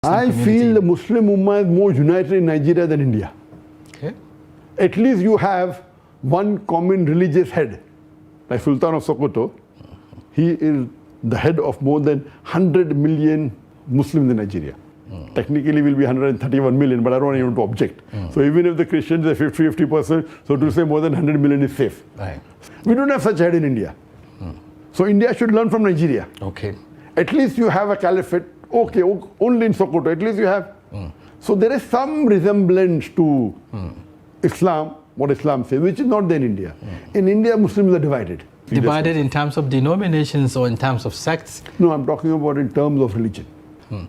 I feel the Muslim Ummah is more united in Nigeria than India. Okay. At least you have one common religious head. Like Sultan of Sokoto, he is the head of more than 100 million Muslims in Nigeria. Technically will be 131 million, but I don't want anyone to object. So even if the Christians are 50%, so to say more than 100 million is safe. Right. We don't have such a head in India. So India should learn from Nigeria. Okay. At least you have a caliphate. Okay, only in Sokoto, at least you have. So there is some resemblance to Islam, what Islam says, which is not there in India. In India, Muslims are divided. Divided in terms of denominations or in terms of sects? No, I'm talking about in terms of religion.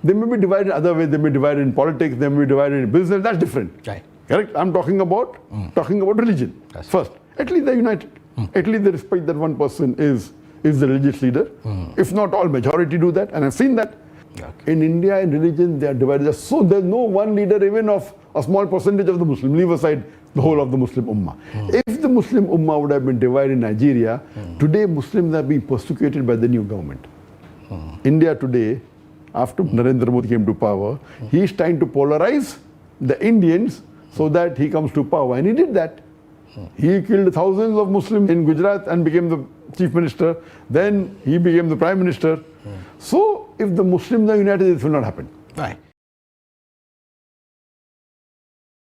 They may be divided other ways, they may be divided in politics, they may be divided in business, that's different. Right. Correct? I'm talking about religion. That's First, at least they're united. At least they respect that one person is the religious leader. If not all, majority do that, and I've seen that. Okay. In India, in religion, they are divided. So there's no one leader even of a small percentage of the Muslim. Leave aside the whole of the Muslim Ummah. If the Muslim Ummah would have been divided in Nigeria, today Muslims are being persecuted by the new government. India today, after Narendra Modi came to power, he is trying to polarize the Indians so that he comes to power. And he did that. He killed thousands of Muslims in Gujarat and became the chief minister. Then he became the prime minister. So if the Muslims are united, this will not happen. Right.